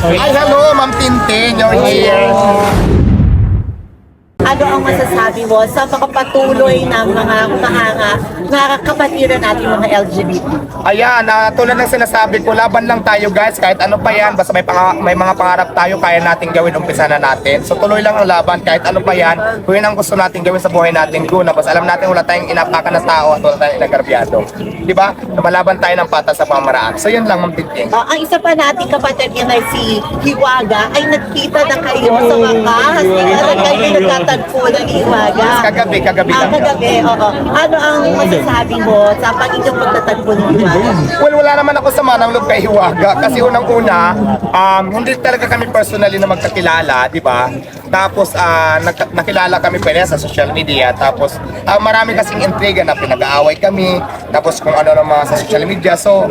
Ay, hello, Ma'am Tintin, you're here. Ano ang masasabi mo sa mga patuloy ng mga humahanga na kapatiran natin mga LGBT? Ayan, tulad ng sinasabi ko, laban lang tayo guys, kahit ano pa yan, basta may mga pangarap tayo, kaya natin gawin, umpisa na natin. So tuloy lang ang laban, kahit ano pa yan, kung yun ang gusto natin gawin sa buhay natin, go na. Basta alam natin wala tayong inapakan na tao at wala tayong inagarbyado. Di ba? Lumalaban tayo ng patas sa pamaraan. So yun lang, Ma'am Tintin. Ang isa pa nating kapatid niya na si Hiwaga ay nagkita na kayo sa wakas. Tingnan na kayo nagtatagpo ng Hiwaga. Kagabi lang. Kagabi, oo. Ano ang masasabi mo sa pag-inyong pagtatagpo ng Hiwaga? Well, wala naman ako sama ng loob kay Hiwaga kasi unang-una, hindi talaga kami personally na magkakilala, di ba? Tapos nakilala kami pala sa social media. Tapos marami kasing intriga na pinag-aaway kami. Tapos kung ano naman sa social media. So,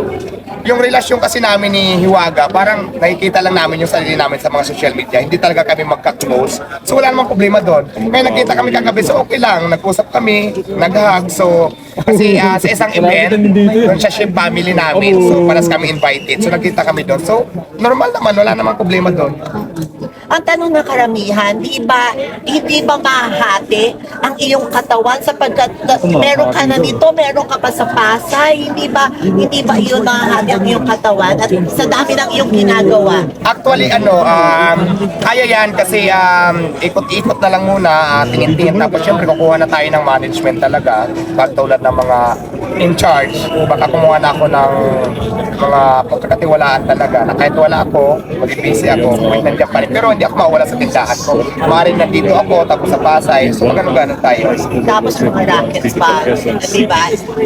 yung relasyon kasi namin ni Hiwaga, parang nakikita lang namin yung sarili namin sa mga social media. Hindi talaga kami magka-close. So wala namang problema doon. Kaya nagkita kami kagabi, so okay lang. Nag-usap kami, nag-hug. So, kasi sa isang event, doon siya ship family namin. So paras kami invited. So nagkita kami doon. So normal naman, wala namang problema doon. Ang tanong ng karamihan, hindi ba mahati ang iyong katawan sapagkat meron ka na nito, meron ka pa sa Pasay, hindi ba iyon mahati ang iyong katawan at sa dami ng iyong ginagawa? Actually, kaya yan kasi ikot-ikot na lang muna, tingin-tingin. Tapos syempre kukuha na tayo ng management talaga, tulad ng mga in charge. Baka kumuha na ako ng mga pagkakatiwalaan talaga na kahit wala ako, maging busy ako, may nandiyan pa rin. Pero hindi ako mawala sa tindahan ko. Maaaring nandito ako, tapos sa Pasay, so magano-ganon tayo. Tapos mga rackets pa, di ba?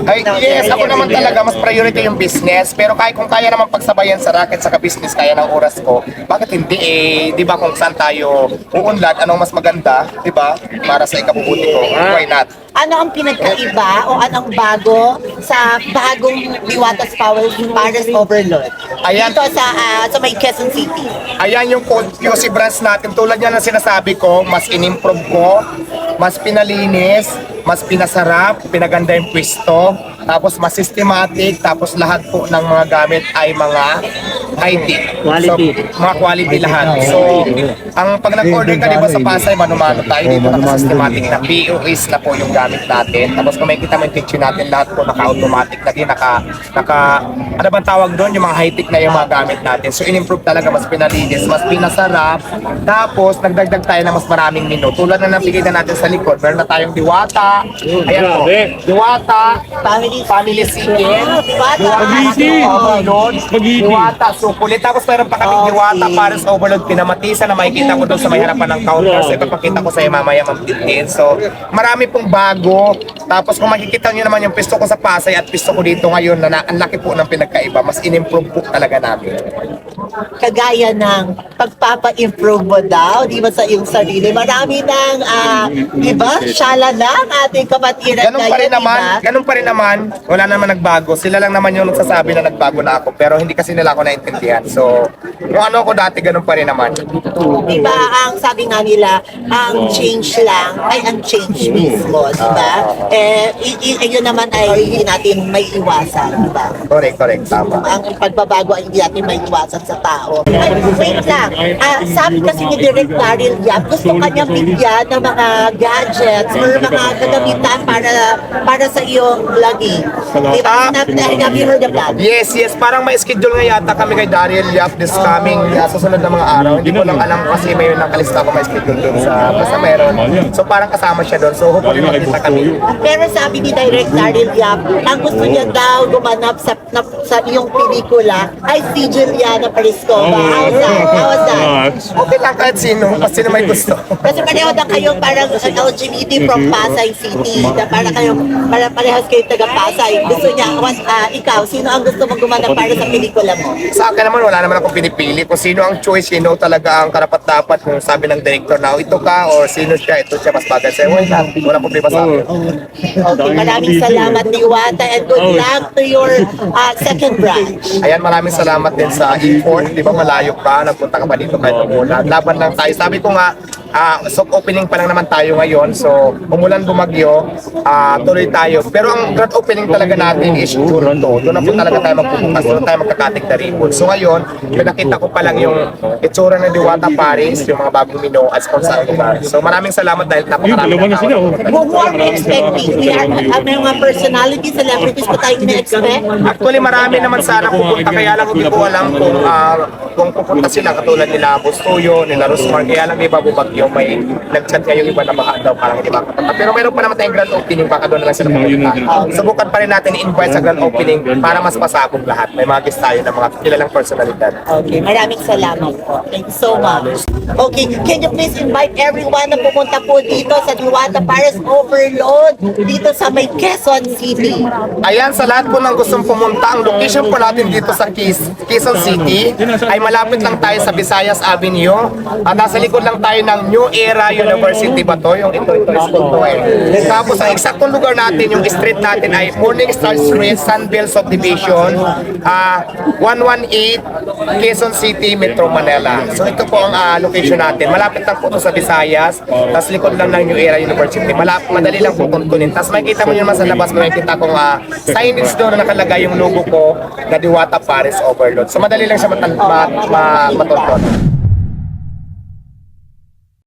Ay, yes, ako naman talaga, mas priority yung business. Pero kung kaya naman pagsabayan sa racket sa business, kaya ng oras ko, bakit hindi di ba kung saan tayo uunlad, anong mas maganda, di ba? Para sa ikabubuti ko, why not? Ano ang pinagkaiba o anong bago sa bagong Diwata's Paris Overload? Ayan. Dito sa may Quezon City. Ayan yung QC brands natin. Tulad yan ang sinasabi ko, mas in-improve ko, mas pinalinis, mas pinasarap, pinaganda yung pwesto, tapos mas systematic, tapos lahat po ng mga gamit ay mga high-tech. Quality. So, mga quality lahat. So, pag nag-order ka diba sa Pasay, mano-mano tayo dito, naka-systematic na POS na po yung gamit natin. Tapos kung makikita mo yung picture natin, lahat po naka-automatic na din, ano bang tawag doon? Yung mga high-tech na yung mga gamit natin. So, in-improve talaga, mas pinalinis, mas pinasarap. Tapos, nagdagdag tayo ng mas maraming menu. Tulad na nabigay na natin sa likod, meron na tayong diwata. Ayan po. Diwata, family chicken. Overload, diwata, sukulit. Tapos meron pa kaming diwata, Paris Overload, pinamatisa na makikita ko doon sa may harapan ng counter. So, ipapakita ko sa iyo mamaya, Ma'am Tintin. So, marami pong bago. Tapos kung makikita nyo naman yung pisto ko sa Pasay at pisto ko dito ngayon, na ang laki po ng pinagkaiba. Mas in-improve po talaga namin. Kagaya ng pagpapa-improve mo daw, di ba sa iyong sarili? Marami ng, di ba, syala na ang ating kapatiran Ganun pa rin naman, ganun pa rin naman, wala naman nagbago. Sila lang naman yung nagsasabi na nagbago na ako, pero hindi kasi nila ako naintindihan. So, kung ano ako dati, ganun pa rin naman. Di ba, ang sabi nga nila, ang change lang ay ang change mismo, di ba? Yun naman ay hindi natin may iwasan, di ba? Correct, tama. Ang pagbabago ay hindi natin may iwasan sa tao. Ay, wait lang. Sabi kasi ni Direk Daryl Yap, gusto kanya bigyan ng mga gadgets or mga kagamitan para sa iyong vlogging. Di ba? Have you heard of that? Yes, parang may schedule nga yata kami kay Daryl Yap this coming susunod na mga araw. Hindi ko lang alam kasi may nakalista ko may schedule doon basta meron. So parang kasama siya doon. So hopefully makita kami. Pero sabi ni Direk Daryl Yap, ang gusto niya daw gumanap sa iyong pelikula ay si Juliana Pariscova. How was that? Okay lang kahit sino may gusto. Kasi pareho na kayong parang LGBT from Pasay City. Na para parehas kayo taga Pasay. Gusto niya, ikaw, sino ang gusto mong gumanap para sa pelikula mo? Sa akin naman, wala naman akong pinipili. Kung sino ang choice, sino talaga ang karapat-dapat kung sabi ng director na ito ka or sino siya, ito siya mas bagay sa'yo. Wala problema sa akin. Okay, maraming salamat Diwata and good luck to your second branch. Ayan, maraming salamat din sa import. Di ba malayo ka, nagpunta ka pa dito kahit umulan. Laban lang tayo. Sabi ko nga, soft opening pa lang naman tayo ngayon. So, umulan bumagyo, tuloy tayo. Pero ang grand opening talaga natin is June 2. Doon na po talaga tayo magpupukas. Doon tayo magkakatik na ribbon. So ngayon, pinakita ko pa lang yung itsura ng Diwata Paris, yung mga bagong menu at kung saan lugar. So maraming salamat dahil napakarami ng tao. Who are we expecting? We are, may mga personality, celebrities pa tayo na-expect? Actually, marami naman sana pupunta. Kaya lang hindi ko alam kung pupunta sila katulad nila Bustoyo, nila Rosmar. Kaya lang iba bubagyo. May nag-chat nga yung iba na baka daw parang hindi makapunta. Pero meron pa naman tayong grand opening. Baka doon na lang sila pupunta. Subukan pa rin natin i-invite sa grand opening para mas pasabog lahat. May mga guest tayo ng mga kilalang personalidad. Okay, maraming salamat po. Thank you so much. Okay, can you please invite everyone na pumunta po dito sa Diwata Paris Overload dito sa may Quezon City? Ayan, sa lahat po ng gustong pumunta, ang location po natin dito sa Quezon City ay malapit lang tayo sa Visayas Avenue. Nasa likod lang tayo ng New Era University ba to? Yung ito school to eh. Tapos ang eksaktong lugar natin, yung street natin ay Morning Star Street, Sunbelt Subdivision, 118 Quezon City, Metro Manila. So ito po ang location natin. Malapit lang po ito sa Visayas, tapos likod lang ng New Era University. Madali lang po tuntunin. Tapos makikita mo yun naman sa labas, makikita kong signage doon na nakalagay yung logo ko na Diwata Paris Overload. So madali lang siya matuntun.